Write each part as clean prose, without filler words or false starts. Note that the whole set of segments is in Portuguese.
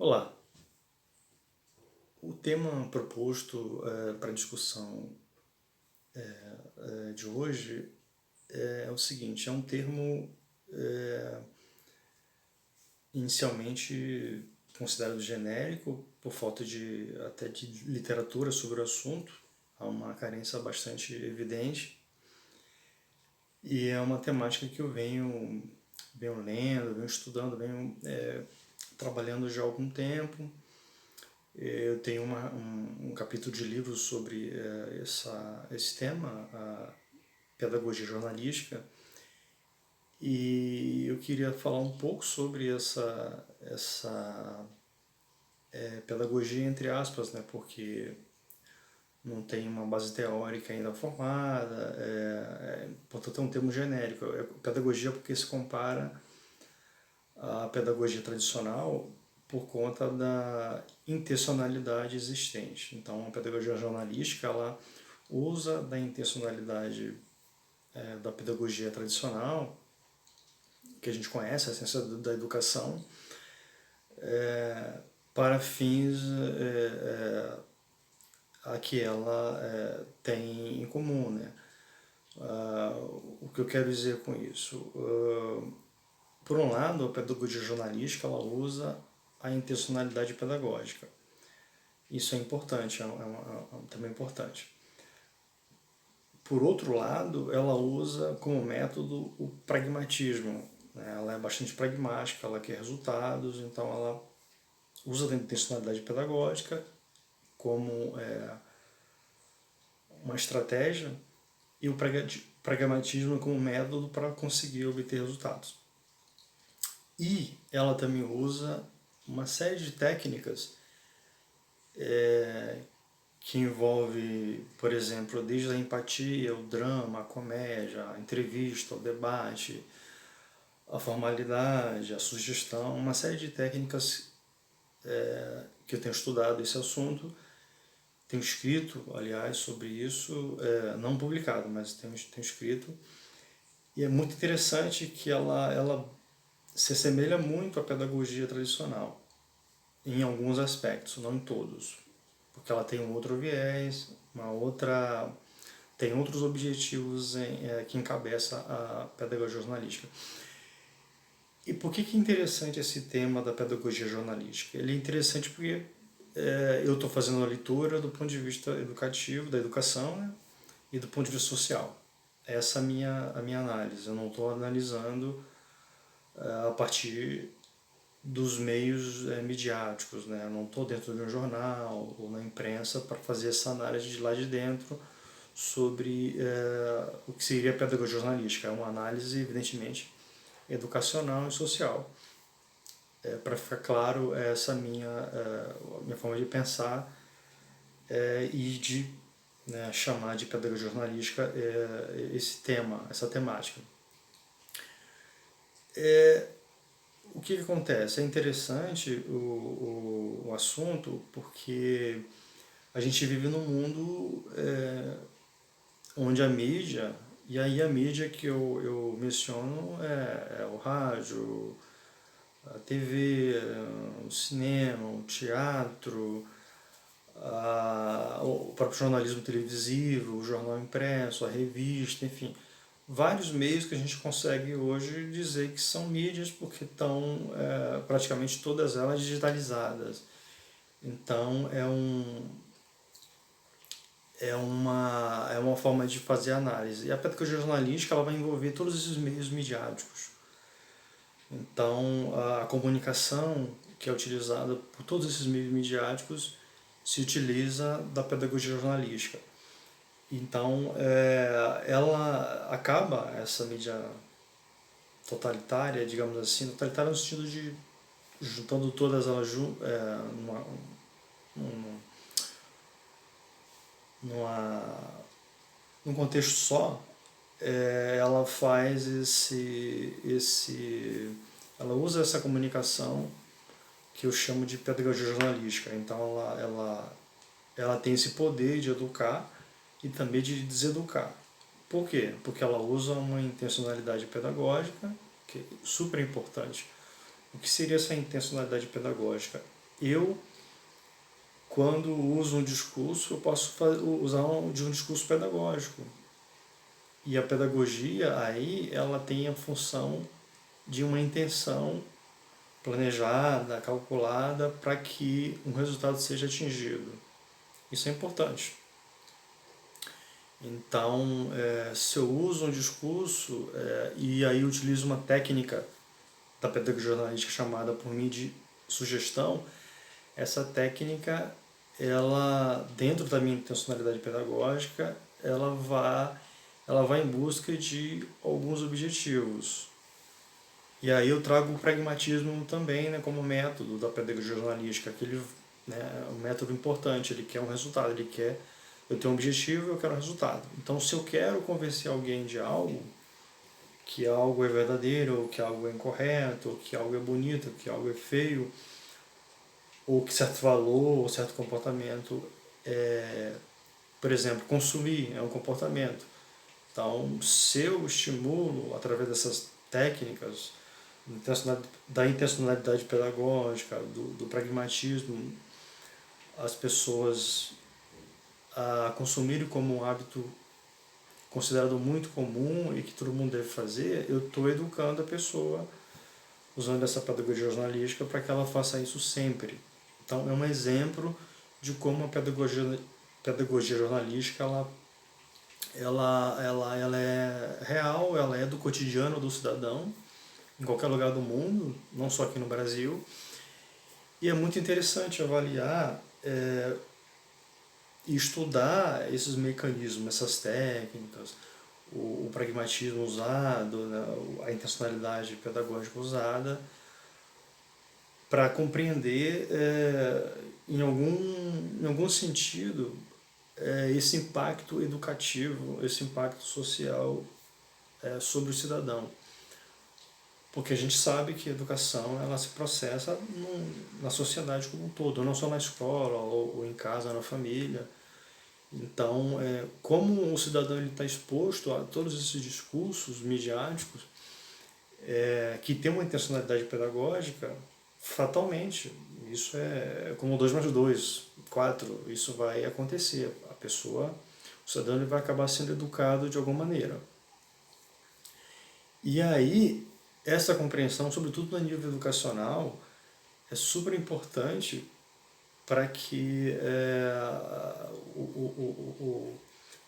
Olá, o tema proposto para a discussão de hoje é o seguinte: é um termo inicialmente considerado genérico por falta de até de literatura sobre o assunto, há uma carência bastante evidente e é uma temática que eu venho lendo, venho estudando, venho trabalhando já há algum tempo. Eu tenho um capítulo de livro sobre esse tema, a pedagogia jornalística, e eu queria falar um pouco sobre essa pedagogia entre aspas, né, porque não tem uma base teórica ainda formada, portanto é um termo genérico. É pedagogia porque se compara à pedagogia tradicional por conta da intencionalidade existente. Então, a pedagogia jornalística ela usa da intencionalidade da pedagogia tradicional, que a gente conhece, a ciência da educação, para fins a que ela tem em comum, né? O que eu quero dizer com isso? Por um lado, a pedagogia jornalística ela usa a intencionalidade pedagógica. Isso é importante, um tema importante. Por outro lado, ela usa como método o pragmatismo, né? Ela é bastante pragmática, ela quer resultados, então ela usa a intencionalidade pedagógica como uma estratégia e o pragmatismo como método para conseguir obter resultados. E ela também usa uma série de técnicas que envolve, por exemplo, desde a empatia, o drama, a comédia, a entrevista, o debate, a formalidade, a sugestão, uma série de técnicas que eu tenho estudado esse assunto, tenho escrito, aliás, sobre isso, não publicado, mas tenho escrito, e é muito interessante que ela se assemelha muito à pedagogia tradicional, em alguns aspectos, não em todos, porque ela tem um outro viés, tem outros objetivos que encabeça a pedagogia jornalística. E por que é interessante esse tema da pedagogia jornalística? Ele é interessante porque eu estou fazendo a leitura do ponto de vista educativo, da educação, né, e do ponto de vista social. Essa é a minha análise. Eu não estou analisando a partir dos meios midiáticos, né? Eu não estou dentro de um jornal ou na imprensa para fazer essa análise de lá de dentro sobre o que seria a pedagogia jornalística. É uma análise, evidentemente, educacional e social. Para ficar claro, essa minha forma de pensar e de chamar de pedagogia jornalística esse tema, essa temática. O que acontece? É interessante o assunto porque a gente vive num mundo onde a mídia, e aí a mídia que eu menciono é o rádio, a TV, o cinema, o teatro, o próprio jornalismo televisivo, o jornal impresso, a revista, enfim, vários meios que a gente consegue hoje dizer que são mídias porque estão praticamente todas elas digitalizadas. Então é uma forma de fazer análise. E a pedagogia jornalística ela vai envolver todos esses meios midiáticos. Então a comunicação que é utilizada por todos esses meios midiáticos se utiliza da pedagogia jornalística. Então ela acaba, essa mídia totalitária, digamos assim, totalitária no sentido de juntando todas elas numa, num contexto só, ela faz ela usa essa comunicação que eu chamo de pedagogia jornalística. Então ela tem esse poder de educar e também de deseducar. Por quê? Porque ela usa uma intencionalidade pedagógica, que é super importante. O que seria essa intencionalidade pedagógica? Eu, quando uso um discurso, eu posso usar de um discurso pedagógico. E a pedagogia aí, ela tem a função de uma intenção planejada, calculada, para que um resultado seja atingido. Isso é importante. Então, se eu uso um discurso e aí utilizo uma técnica da pedagogia jornalística chamada por mim de sugestão, essa técnica, ela, dentro da minha intencionalidade pedagógica, ela vai em busca de alguns objetivos. E aí eu trago o pragmatismo também, né, como método da pedagogia jornalística, aquele, né, um método importante, ele quer um resultado, eu tenho um objetivo, eu quero um resultado. Então, se eu quero convencer alguém de algo, que algo é verdadeiro, ou que algo é incorreto, ou que algo é bonito, ou que algo é feio, ou que certo valor, ou certo comportamento por exemplo, consumir é um comportamento. Então, se eu estimulo, através dessas técnicas, da intencionalidade pedagógica, do pragmatismo, as pessoas a consumirem como um hábito considerado muito comum e que todo mundo deve fazer, eu estou educando a pessoa usando essa pedagogia jornalística para que ela faça isso sempre. Então, é um exemplo de como a pedagogia jornalística ela é real, ela é do cotidiano do cidadão, em qualquer lugar do mundo, não só aqui no Brasil. E é muito interessante avaliar e estudar esses mecanismos, essas técnicas, o pragmatismo usado, né, a intencionalidade pedagógica usada, para compreender, em algum sentido, esse impacto educativo, esse impacto social sobre o cidadão. Porque a gente sabe que a educação ela se processa na sociedade como um todo, não só na escola ou em casa, na família. Então, como o cidadão está exposto a todos esses discursos midiáticos que tem uma intencionalidade pedagógica, fatalmente, isso é como 2 mais 2, 4, isso vai acontecer. O cidadão ele vai acabar sendo educado de alguma maneira. E aí, essa compreensão, sobretudo no nível educacional, é super importante para que o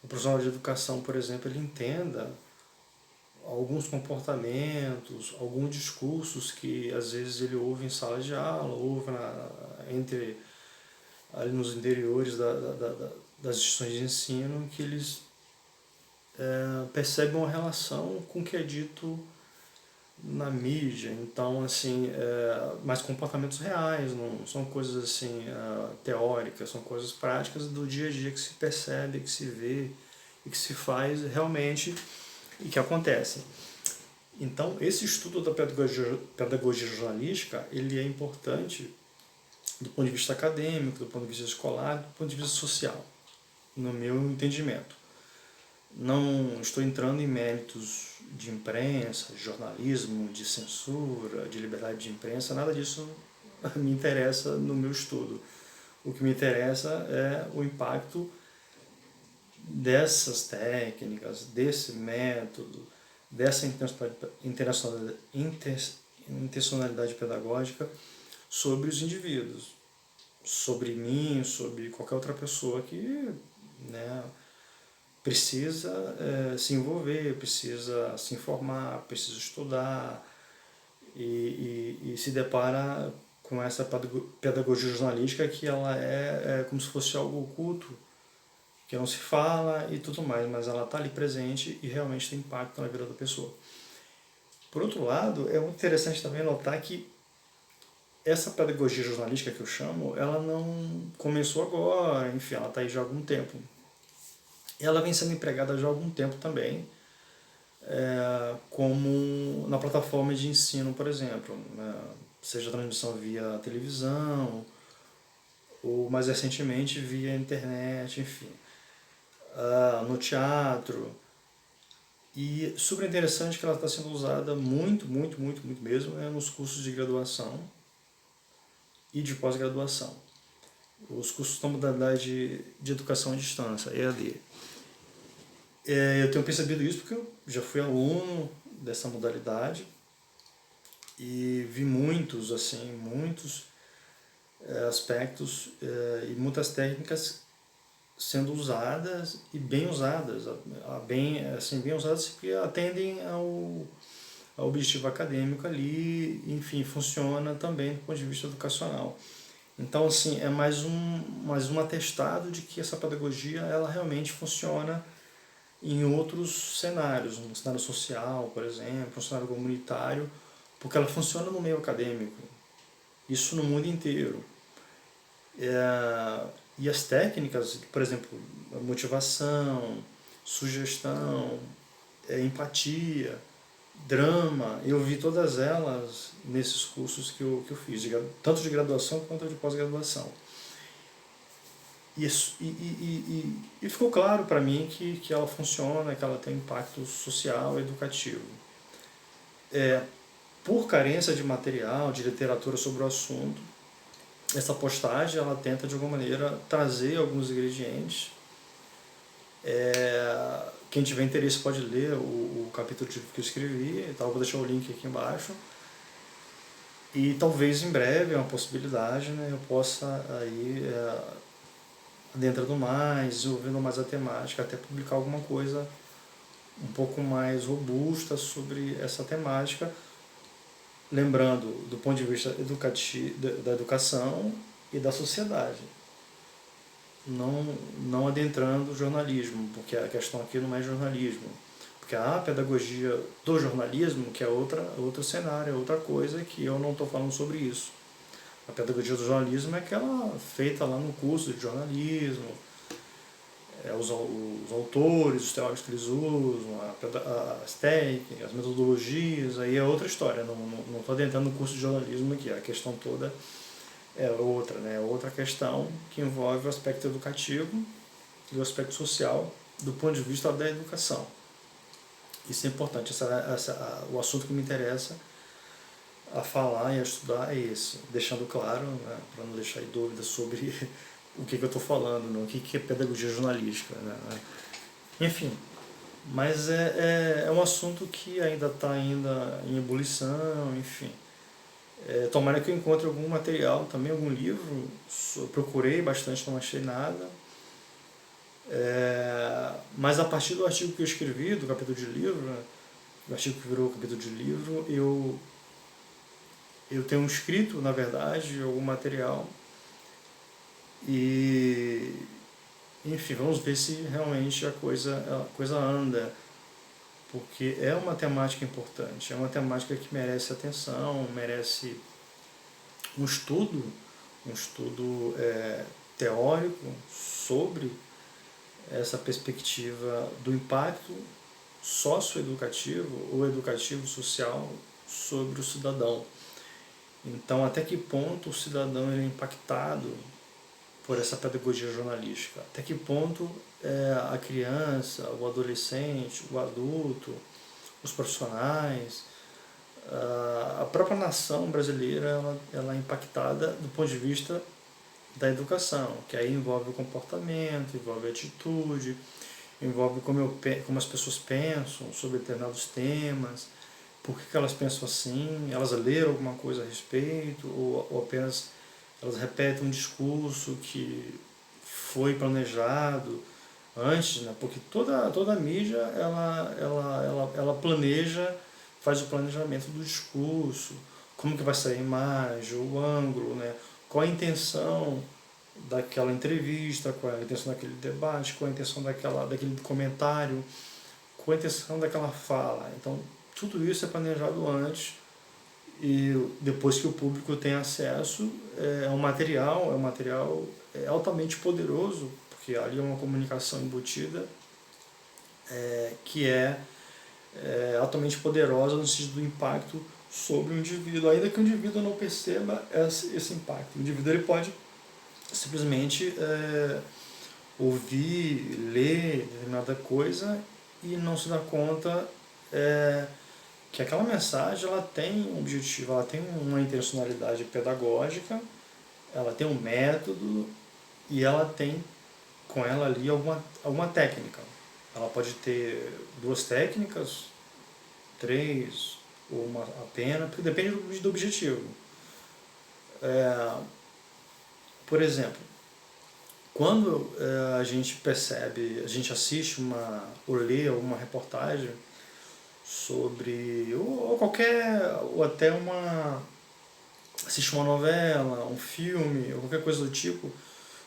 profissional de educação, por exemplo, ele entenda alguns comportamentos, alguns discursos que às vezes ele ouve em sala de aula, ouve ali nos interiores das instituições de ensino, que eles percebem uma relação com o que é dito na mídia. Então, assim, mas comportamentos reais, não são coisas assim teóricas, são coisas práticas do dia a dia que se percebe, que se vê e que se faz realmente e que acontecem. Então, esse estudo da pedagogia jornalística, ele é importante do ponto de vista acadêmico, do ponto de vista escolar, do ponto de vista social, no meu entendimento. Não estou entrando em méritos de imprensa, de jornalismo, de censura, de liberdade de imprensa, nada disso me interessa no meu estudo. O que me interessa é o impacto dessas técnicas, desse método, dessa intencionalidade pedagógica sobre os indivíduos, sobre mim, sobre qualquer outra pessoa que, né, precisa se envolver, precisa se informar, precisa estudar e se depara com essa pedagogia jornalística que ela é como se fosse algo oculto, que não se fala e tudo mais, mas ela está ali presente e realmente tem impacto na vida da pessoa. Por outro lado, é muito interessante também notar que essa pedagogia jornalística que eu chamo, ela não começou agora, enfim, ela está aí já há algum tempo. Ela vem sendo empregada já há algum tempo também, como na plataforma de ensino, por exemplo, né? Seja transmissão via televisão, ou mais recentemente via internet, enfim, no teatro. E super interessante que ela está sendo usada muito, muito, muito, muito mesmo nos cursos de graduação, e de pós-graduação. Os cursos da modalidade de educação à distância, EAD. Eu tenho percebido isso porque eu já fui aluno dessa modalidade e vi muitos, assim, muitos aspectos e muitas técnicas sendo usadas e bem usadas, bem, assim, bem usadas porque atendem ao objetivo acadêmico ali, enfim, funciona também do ponto de vista educacional. Então, assim, é mais um atestado de que essa pedagogia ela realmente funciona em outros cenários, no cenário social, por exemplo, no cenário comunitário, porque ela funciona no meio acadêmico, isso no mundo inteiro. E as técnicas, por exemplo, motivação, sugestão, empatia, drama, eu vi todas elas nesses cursos que eu fiz, tanto de graduação quanto de pós-graduação. E ficou claro para mim que ela funciona, que ela tem impacto social e educativo. Por carência de material, de literatura sobre o assunto, essa postagem ela tenta de alguma maneira trazer alguns ingredientes. Quem tiver interesse pode ler o capítulo que eu escrevi, então eu vou deixar o link aqui embaixo. E talvez em breve, é uma possibilidade, né, eu possa aí adentrando mais, desenvolvendo mais a temática, até publicar alguma coisa um pouco mais robusta sobre essa temática, lembrando do ponto de vista educativo, da educação e da sociedade. Não adentrando o jornalismo, porque a questão aqui não é jornalismo. Porque a pedagogia do jornalismo, que é outro cenário, é outra coisa que eu não estou falando sobre isso. A pedagogia do jornalismo é aquela feita lá no curso de jornalismo, os autores, os teóricos que eles usam, as técnicas, as metodologias, aí é outra história. Não estou adentrando no curso de jornalismo aqui, a questão toda é outra, né? Outra questão que envolve o aspecto educativo e o aspecto social do ponto de vista da educação. Isso é importante, o assunto que me interessa a falar e a estudar é esse, deixando claro, né, para não deixar dúvidas sobre o que eu estou falando, não, o que é pedagogia jornalística. Né? Enfim, mas é um assunto que ainda está em ebulição, enfim. Tomara que eu encontre algum material, também algum livro, procurei bastante, não achei nada. Mas a partir do artigo que eu escrevi, do capítulo de livro, né, o artigo que virou capítulo de livro, eu tenho escrito, na verdade, algum material e, enfim, vamos ver se realmente a coisa anda, porque é uma temática importante, é uma temática que merece atenção, merece um estudo teórico sobre essa perspectiva do impacto socioeducativo ou educativo social sobre o cidadão. Então, até que ponto o cidadão é impactado por essa pedagogia jornalística? Até que ponto a criança, o adolescente, o adulto, os profissionais, a própria nação brasileira ela é impactada do ponto de vista da educação, que aí envolve o comportamento, envolve a atitude, envolve como as pessoas pensam sobre determinados temas, por que elas pensam assim, elas leram alguma coisa a respeito, ou apenas elas repetem um discurso que foi planejado antes, né? Porque toda a mídia ela planeja, faz o planejamento do discurso, como que vai sair a imagem, o ângulo, né? Qual a intenção daquela entrevista, qual é a intenção daquele debate, qual a intenção daquele comentário, qual a intenção daquela fala. Então, tudo isso é planejado antes e depois que o público tem acesso, é um material altamente poderoso, porque ali é uma comunicação embutida que é altamente poderosa no sentido do impacto sobre o indivíduo, ainda que o indivíduo não perceba esse impacto. O indivíduo ele pode simplesmente ouvir, ler determinada coisa e não se dar conta que aquela mensagem ela tem um objetivo, ela tem uma intencionalidade pedagógica, ela tem um método e ela tem com ela ali alguma técnica. Ela pode ter duas técnicas, três, ou uma apenas, porque depende do objetivo. Por exemplo, quando a gente percebe, a gente assiste ou lê uma reportagem sobre, ou qualquer, ou até assiste uma novela, um filme, ou qualquer coisa do tipo,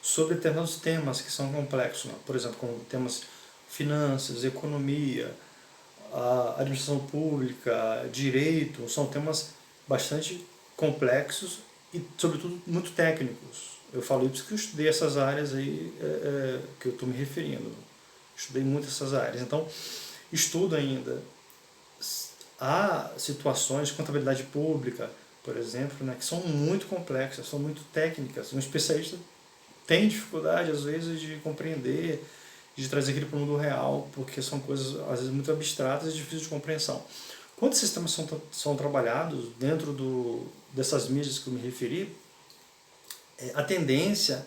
sobre determinados temas que são complexos, né? Por exemplo, como temas finanças, economia, a administração pública, direito, são temas bastante complexos e, sobretudo, muito técnicos. Eu falo isso porque eu estudei essas áreas aí que eu estou me referindo. Estudei muito essas áreas. Então, estudo ainda. Há situações de contabilidade pública, por exemplo, né, que são muito complexas, são muito técnicas. Um especialista tem dificuldade, às vezes, de compreender, de trazer aquilo para o mundo real, porque são coisas, às vezes, muito abstratas e difíceis de compreensão. Quando esses sistemas são trabalhados dentro dessas mídias que eu me referi, a tendência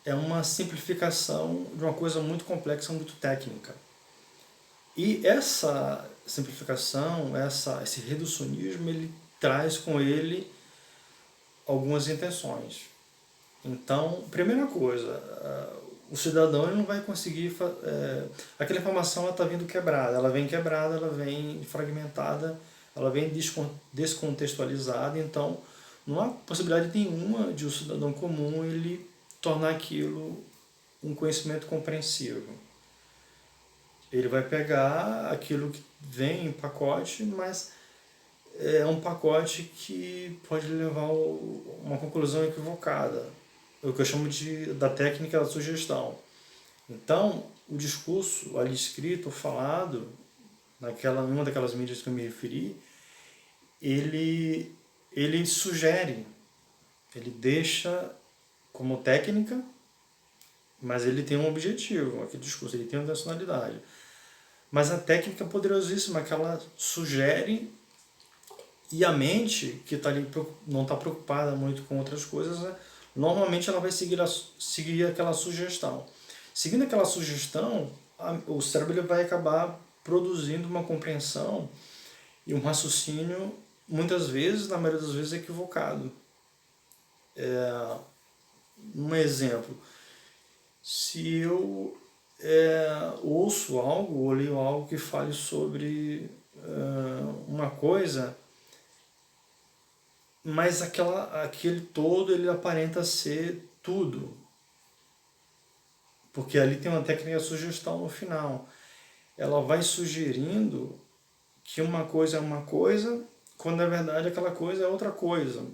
é uma simplificação de uma coisa muito complexa, muito técnica. E essa simplificação, esse reducionismo, ele traz com ele algumas intenções. Então, primeira coisa, o cidadão ele não vai conseguir... aquela informação está vindo quebrada, ela vem fragmentada, ela vem descontextualizada, então não há possibilidade nenhuma de um cidadão comum ele tornar aquilo um conhecimento compreensível. Ele vai pegar aquilo que vem em pacote, mas é um pacote que pode levar a uma conclusão equivocada. É o que eu chamo da técnica da sugestão. Então, o discurso ali escrito ou falado, numa daquelas mídias que eu me referi, ele sugere, ele deixa como técnica, mas ele tem um objetivo, aquele discurso, ele tem uma intencionalidade. Mas a técnica é poderosíssima, que ela sugere, e a mente, que tá ali, não está preocupada muito com outras coisas, né, normalmente ela vai seguir aquela sugestão. Seguindo aquela sugestão, o cérebro ele vai acabar produzindo uma compreensão e um raciocínio, muitas vezes, na maioria das vezes, equivocado. Um exemplo, se eu ouço algo, ou leio algo que fale sobre uma coisa, mas aquele todo ele aparenta ser tudo, porque ali tem uma técnica de sugestão no final. Ela vai sugerindo que uma coisa é uma coisa, quando na verdade aquela coisa é outra coisa.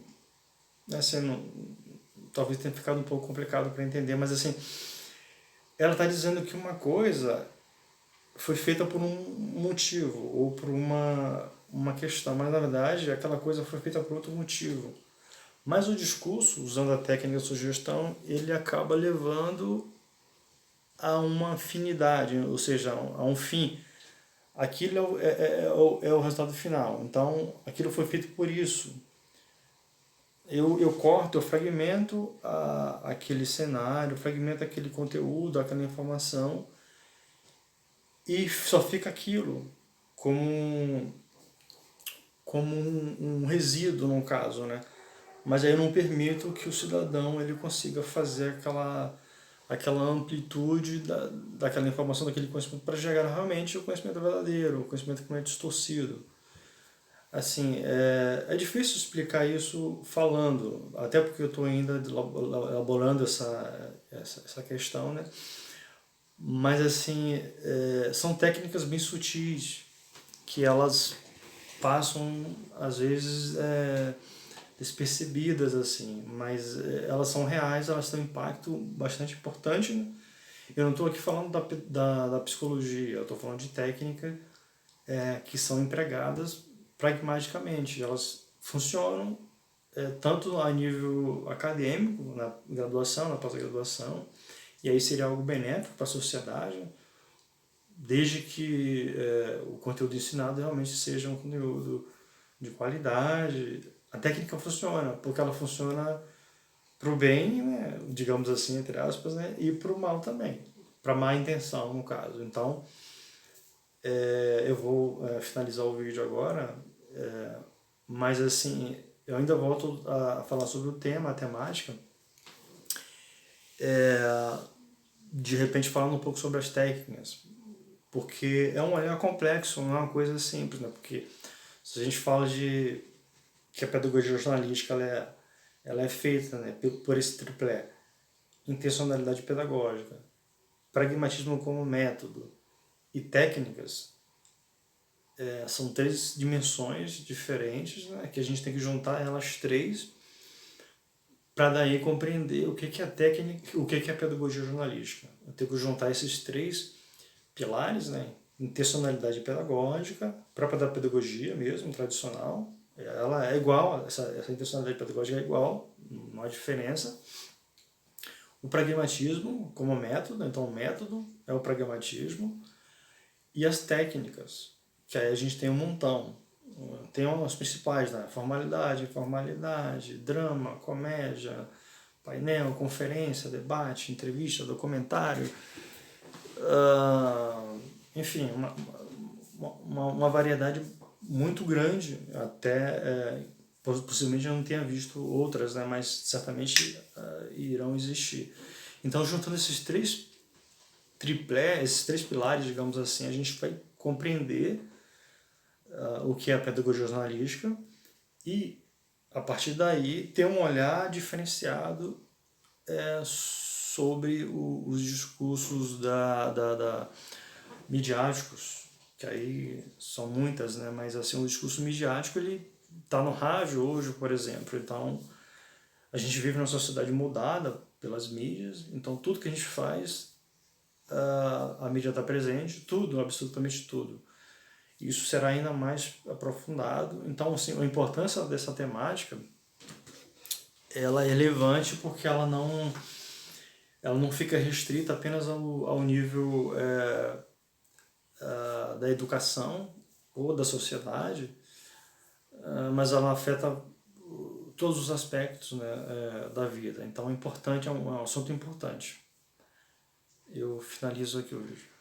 Assim, talvez tenha ficado um pouco complicado para entender, mas assim, ela está dizendo que uma coisa foi feita por um motivo ou por uma questão, mas na verdade aquela coisa foi feita por outro motivo. Mas o discurso, usando a técnica de sugestão, ele acaba levando a uma afinidade, ou seja, a um fim. Aquilo é o resultado final. Então, aquilo foi feito por isso. Eu corto, eu fragmento aquele cenário, fragmento aquele conteúdo, aquela informação, e só fica aquilo como um resíduo, no caso, né? Mas aí eu não permito que o cidadão ele consiga fazer aquela amplitude daquela informação, daquele conhecimento, para chegar realmente ao conhecimento verdadeiro, o conhecimento que não é distorcido. Assim, é difícil explicar isso falando, até porque eu estou ainda elaborando essa questão, né? Mas, assim, são técnicas bem sutis, que elas passam, às vezes, despercebidas, assim, mas elas são reais, elas têm um impacto bastante importante, né? Eu não estou aqui falando da psicologia, eu estou falando de técnicas que são empregadas pragmaticamente. Elas funcionam tanto a nível acadêmico, na graduação, na pós-graduação, e aí seria algo benéfico para a sociedade, desde que o conteúdo ensinado realmente seja um conteúdo de qualidade. A técnica funciona, porque ela funciona para o bem, né, digamos assim, entre aspas, né, e para o mal também, para má intenção, no caso. Então, eu vou finalizar o vídeo agora, mas assim, eu ainda volto a falar sobre o tema, a temática, de repente falando um pouco sobre as técnicas, porque é um olhar complexo, não é uma coisa simples, né? Porque se a gente fala de que a pedagogia jornalística ela é feita, né, por esse triplé: intencionalidade pedagógica, pragmatismo como método e técnicas, são três dimensões diferentes, né, que a gente tem que juntar elas três para daí compreender o que é a técnica, o que é a pedagogia jornalística. Eu tenho que juntar esses três pilares, né? Intencionalidade pedagógica, própria da pedagogia mesmo, tradicional. Ela é igual, essa intencionalidade pedagógica é igual, não há diferença. O pragmatismo como método, então o método é o pragmatismo. E as técnicas, que aí a gente tem um montão. Tem as principais, né? Formalidade, informalidade, drama, comédia, painel, conferência, debate, entrevista, documentário, enfim, uma variedade muito grande, até possivelmente eu não tenha visto outras, né, mas certamente irão existir. Então, juntando esses três triplé, esses três pilares, digamos assim, a gente vai compreender o que é a pedagogia jornalística e, a partir daí, ter um olhar diferenciado sobre os discursos midiáticos, que aí são muitas, né? Mas assim, o discurso midiático ele está no rádio hoje, por exemplo. Então, a gente vive numa sociedade mudada pelas mídias, então tudo que a gente faz, a mídia está presente, tudo, absolutamente tudo. Isso será ainda mais aprofundado. Então, assim, a importância dessa temática, ela é relevante porque ela não fica restrita apenas ao nível da educação ou da sociedade, mas ela afeta todos os aspectos, né, da vida. Então é importante, é um assunto importante. Eu finalizo aqui o vídeo.